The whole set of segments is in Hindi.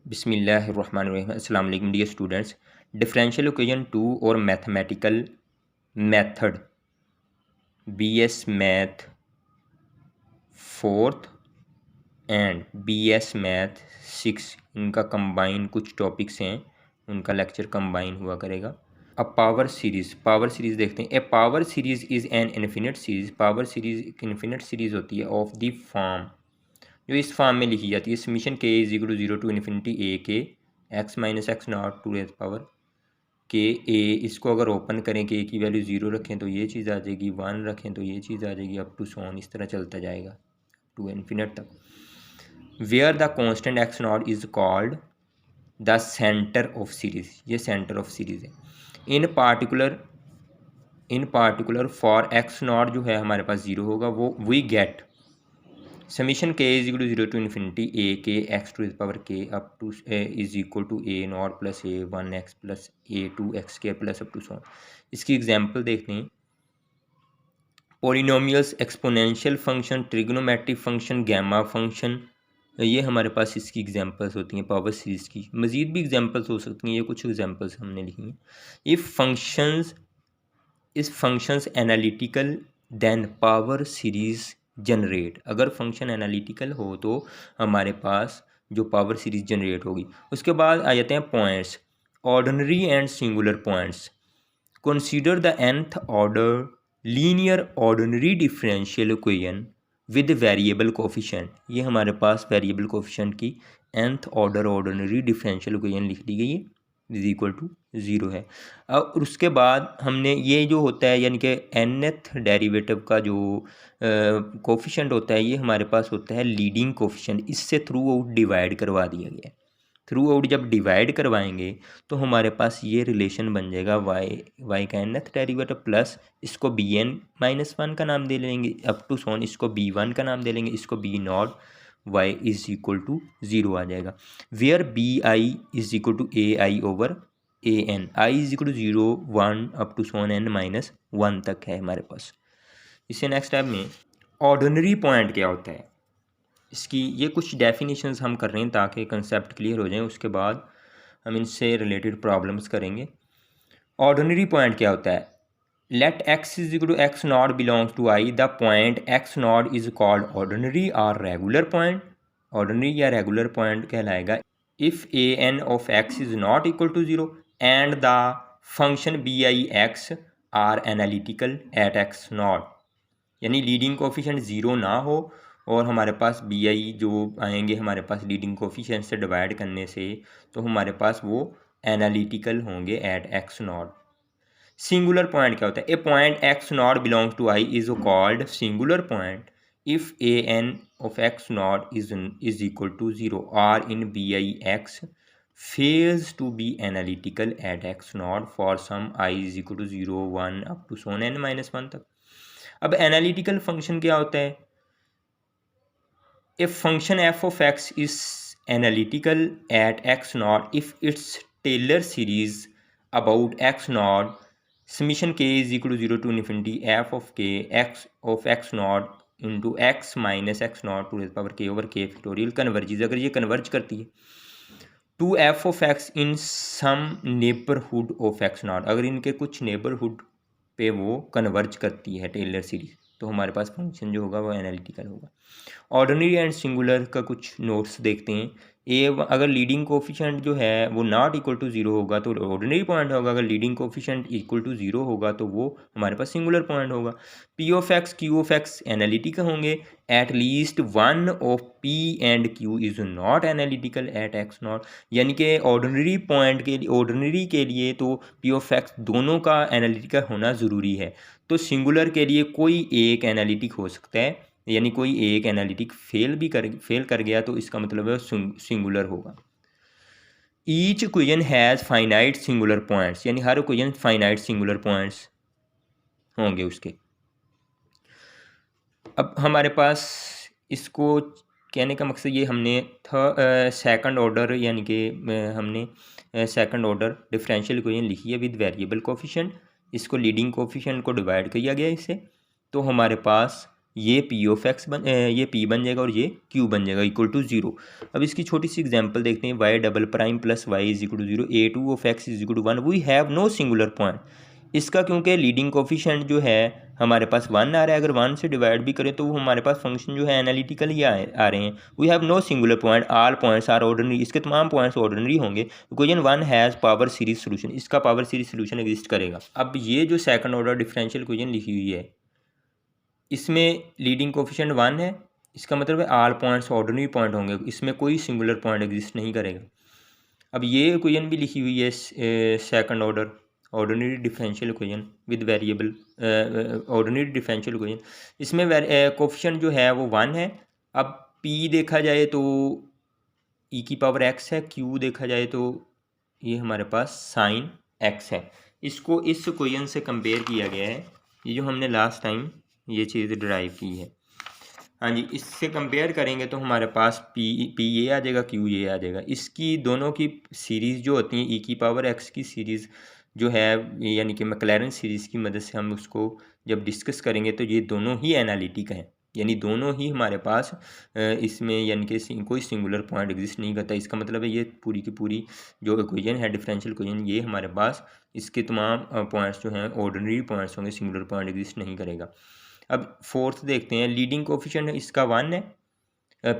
बिस्मिल्लाहिर्रहमानिर्रहीम। अस्सलाम वालेकुम डियर स्टूडेंट्स। डिफरेंशियल इक्वेशन 2 और mathematical method BS math fourth and BS math 6 इनका कंबाइन कुछ टॉपिक्स हैं, उनका लेक्चर कंबाइन हुआ करेगा। अब पावर सीरीज़ देखते हैं। A power series is an infinite series. Power series एक इन्फिनिट सीरीज़ होती है ऑफ द फॉर्म, जो इस फॉर्म में लिखी जाती है। Summation k is equal to 0 to infinity a k x minus x naught to raise power k a. इसको अगर ओपन करें के की वैल्यू 0 रखें तो ये चीज़ आ जाएगी, 1 रखें तो ये चीज़ आ जाएगी, अप टू सोन इस तरह चलता जाएगा टू इन्फिनिट तक। Where the constant x not is called the centre of series. ये सेंटर ऑफ सीरीज़ है। In particular for x naught जो है हमारे पास 0 होगा, वो we get summation k is equal to 0 to infinity a k x to is power k up to is equal to a naught plus a 1x plus a 2x square plus up to सो। इसकी एग्जांपल देखते हैं। Polynomials, exponential function, trigonometric function, gamma function, ये हमारे पास इसकी एग्जांपल्स होती हैं पावर सीरीज़ की। मज़ीद भी एग्जांपल्स हो सकती हैं, ये कुछ एग्जांपल्स हमने लिखी हैं। इस functions analytical then power series generate. अगर फंक्शन एनालिटिकल हो तो हमारे पास जो पावर सीरीज़ जनरेट होगी। उसके बाद आ जाते हैं points, ordinary and singular points. Consider the nth order linear ordinary differential equation with variable coefficient. ये हमारे पास वेरिएबल कोफिशिएंट की nth order ordinary differential equation लिख दी गई है, इज इक्वल टू 0 है। और उसके बाद हमने ये जो होता है यानी कि nth डेरिवेटिव का जो कोफिशिएंट होता है, ये हमारे पास होता है लीडिंग कोफिशिएंट। इससे थ्रू आउट डिवाइड करवा दिया गया है। थ्रू आउट जब डिवाइड करवाएंगे तो हमारे पास ये रिलेशन बन जाएगा वाई का nth डेरिवेटिव प्लस इसको bn-1 का नाम दे लेंगे, अप टू सोन इसको b1 का नाम दे लेंगे, इसको b not y is equal to 0 आ जाएगा। Where bi is equal to ai over an, i is equal to 0 1 up to सोन n-1 तक है हमारे पास। इससे नेक्स्ट टाइप में ऑर्डिनरी पॉइंट क्या होता है, इसकी ये कुछ डेफिनेशंस हम कर रहे हैं ताकि कंसेप्ट क्लियर हो जाए। उसके बाद हम इनसे रिलेटेड प्रॉब्लम्स करेंगे। ऑर्डिनरी पॉइंट क्या होता है? Let x is equal to x not belongs to I, the point x not is called ordinary और रेगुलर पॉइंट। ऑर्डिनरी या रेगुलर पॉइंट कहलाएगा if a n of x is not equal to 0 and the function b I x are analytical at x not. यानी लीडिंग कोफिशिएंट 0 ना हो और हमारे पास बी आई जो आएंगे हमारे पास लीडिंग कोफिशिएंट से डिवाइड करने से, तो हमारे पास वो एनालिटिकल होंगे at x naught. Singular point क्या होता है? A point x not belongs to I is called singular point if a n of x not is equal to 0 or in b I x fails to be analytical at x naught for some I is equal to 0 1 up to सोन n-1 तक। अब एनालिटिकल फंक्शन क्या होता है? If function f of x is analytical at x naught if its Taylor series about x naught summation k is equal to 0 to infinity f of k x of x naught into x minus x naught to raise power k over k factorial converges. अगर ये कन्वर्ज करती है to f of x in some neighbourhood of x naught, अगर इनके कुछ नेबरहुड पे वो कन्वर्ज करती है टेलर सीरीज, तो हमारे पास फंक्शन जो होगा वो एनालिटिकल होगा। ऑर्डिनरी एंड सिंगुलर का कुछ नोट्स देखते हैं। ए अगर लीडिंग कोफिशिएंट जो है वो नॉट इक्वल टू 0 होगा तो ऑर्डिनरी पॉइंट होगा, अगर लीडिंग कोफिशिएंट इक्वल टू 0 होगा तो वो हमारे पास सिंगुलर पॉइंट होगा। P of x Q of x analytical होंगे। At least one of P and Q is not analytical at x not. यानी कि ऑर्डिनरी के लिए तो पी ऑफ एक्स दोनों का एनालिटिकल होना ज़रूरी है। तो सिंगुलर के लिए कोई एक एनालिटिक हो सकता है, यानी कोई एक एनालिटिक फेल कर गया तो इसका मतलब है सिंगुलर होगा। Each equation has finite singular points, यानी हर इक्वेशन फाइनाइट सिंगुलर पॉइंट्स होंगे उसके। अब हमारे पास इसको कहने का मकसद ये हमने सेकंड ऑर्डर यानी कि हमने सेकंड ऑर्डर डिफरेंशियल इक्वेशन लिखी है विद वेरिएबल कोफिशिएंट। इसको लीडिंग कोफिशिएंट को डिवाइड किया गया इससे, तो हमारे पास ये पी ऑफ एक्स ये पी बन जाएगा और ये क्यू बन जाएगा इक्वल टू 0। अब इसकी छोटी सी एग्जांपल देखते हैं, y double prime plus y is equal to 0, A2 of x is equal to 1, we have no singular point. इसका क्योंकि लीडिंग कोफिशिएंट जो है हमारे पास 1 आ रहा है, अगर 1 से डिवाइड भी करें तो वो हमारे पास फंक्शन जो है एनालिटिकल ही आ रहे हैं। We have no singular point, all points are ordinary, इसके तमाम पॉइंट्स ऑर्डिनरी होंगे। Equation 1 has power series solution, इसका पावर सीरीज सोल्यूशन एग्जिस्ट करेगा। अब ये जो सेकंड ऑर्डर डिफरेंशियल इक्वेशन लिखी हुई है, इसमें लीडिंग कोफिशिएंट 1 है, इसका मतलब है ऑल पॉइंट्स ऑर्डिनरी पॉइंट होंगे, इसमें कोई सिंगुलर पॉइंट एग्जिस्ट नहीं करेगा। अब ये इक्वेशन भी लिखी हुई है second order ordinary differential equation with variable ordinary differential equation, इसमें कोफिशिएंट जो है वो 1 है। अब p देखा जाए तो e की पावर x है, q देखा जाए तो ये हमारे पास साइन x है। इसको इस इक्वेशन से कंपेयर किया गया है, ये जो हमने लास्ट टाइम ये चीज़ डिराइव की है। हाँ जी, इससे कंपेयर करेंगे तो हमारे पास p ये आ जाएगा, q ये आ जाएगा। इसकी दोनों की सीरीज़ जो होती है e की पावर x की सीरीज़ जो है, यानी कि मैक्लैरेन सीरीज़ की मदद से हम उसको जब डिस्कस करेंगे तो ये दोनों ही एनालिटिक हैं, यानी दोनों ही हमारे पास इसमें यानी कि कोई सिंगुलर पॉइंट एग्जिस्ट नहीं करता। इसका मतलब है ये पूरी की पूरी जो इक्वेशन है डिफरेंशियल इक्वेशन, ये हमारे पास इसके तमाम पॉइंट्स जो हैं ऑर्डिनरी पॉइंट्स होंगे, सिंगुलर पॉइंट एग्जिस्ट नहीं करेगा। अब फोर्थ देखते हैं, लीडिंग कोफिशिएंट इसका 1 है,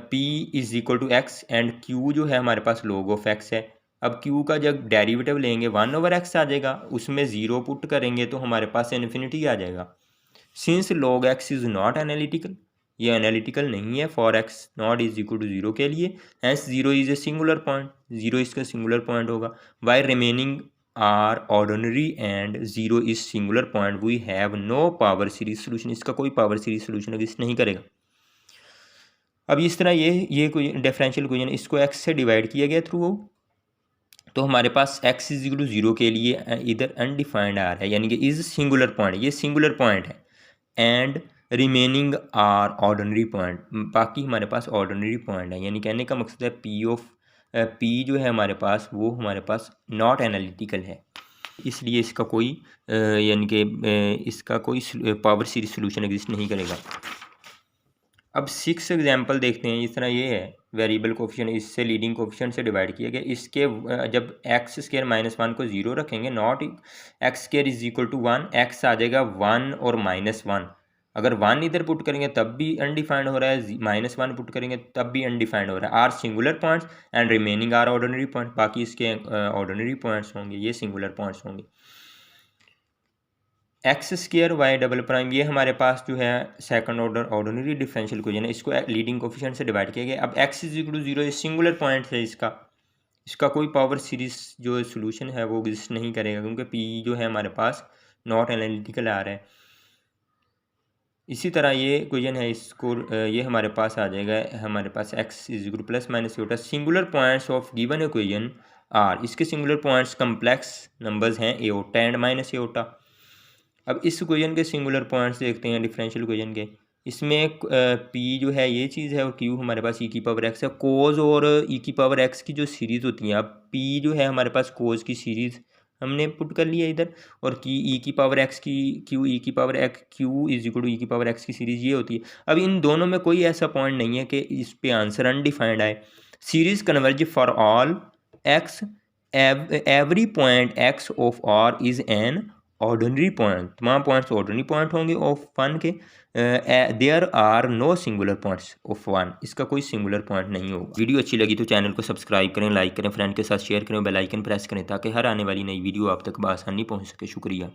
p is equal to x and q जो है हमारे पास log ऑफ x है। अब q का जब डेरिवेटिव लेंगे 1/x आ जाएगा, उसमें 0 पुट करेंगे तो हमारे पास इन्फिनिटी आ जाएगा। Since log x is not analytical, ये एनालिटिकल नहीं है for x not is equal to 0 के लिए, hence 0 is a singular point, 0 इसका सिंगुलर पॉइंट होगा। Y remaining are ordinary and 0 is singular point, we have no power series solution, इसका कोई पावर सीरीज सोल्यूशन एग्जिस्ट नहीं करेगा। अब इस तरह ये कोई डिफरेंशियल इक्वेशन इसको x से डिवाइड किया गया थ्रू, तो हमारे पास x इज इक्वल टू 0 के लिए इधर अनडिफाइंड आ रहा है, यानी कि इज सिंगुलर पॉइंट, ये सिंगुलर पॉइंट है, and remaining are ordinary point, बाकी हमारे पास ऑर्डिनरी पॉइंट है। यानी कहने का मकसद है p जो है हमारे पास वो हमारे पास नॉट एनालिटिकल है, इसलिए इसका कोई यानी कि इसका कोई पावर सीरीज सोल्यूशन एग्जिस्ट नहीं करेगा। अब 6 एग्जांपल देखते हैं। इस तरह ये है, वेरिएबल कोफिशिएंट इससे लीडिंग कोफिशिएंट से डिवाइड किया गया, इसके जब एक्स स्क्वायर -1 को 0 रखेंगे, naught x square is equal to 1, x आ जाएगा 1 और -1। अगर 1 इधर पुट करेंगे तब भी अनडिफाइंड हो रहा है, -1 पुट करेंगे तब भी अनडिफाइंड हो रहा है। Are singular points and remaining are ordinary point, बाकी इसके ऑर्डिनरी पॉइंट्स होंगे, ये सिंगुलर पॉइंट्स होंगे। X square y double prime, ये हमारे पास जो है second order ordinary differential equation है, इसको लीडिंग कोफिशिएंट से डिवाइड किया गया। अब एक्स इज इक्वल टू 0 ये सिंगुलर पॉइंट है, इसका कोई पावर सीरीज जो सोल्यूशन है वो एग्जिस्ट नहीं करेगा, क्योंकि पी जो है हमारे पास नॉट एनालिटिकल आ रहा है। इसी तरह ये इक्वेशन है, इसको ये हमारे पास आ जाएगा, हमारे पास x is equal plus minus iota, singular points of given equation are, इसके सिंगुलर पॉइंट्स कम्प्लेक्स नंबर्स हैं एओटा एंड माइनस एओटा। अब इस इक्वेशन के सिंगुलर पॉइंट्स देखते हैं डिफरेंशियल इक्वेशन के, इसमें p जो है ये चीज़ है और q हमारे पास e की पावर x है। कोज और e की पावर x की जो सीरीज़ होती है, अब p जो है हमारे पास कोज की सीरीज़ हमने पुट कर लिया इधर, और की e की पावर x की q e की power x q is equal to e की पावर x की सीरीज़ ये होती है। अब इन दोनों में कोई ऐसा पॉइंट नहीं है कि इस पे आंसर अनडिफाइंड आए। Series converge for all x, every point x of r is an ordinary point, तमाम पॉइंट्स ऑर्डिनरी पॉइंट होंगे ऑफ 1 के। There are no singular points of 1, इसका कोई सिंगुलर पॉइंट नहीं होगा। वीडियो अच्छी लगी तो चैनल को सब्सक्राइब करें, लाइक करें, फ्रेंड के साथ शेयर करें, बेल आइकन प्रेस करें ताकि हर आने वाली नई वीडियो आप तक बआसानी पहुंच सके। शुक्रिया।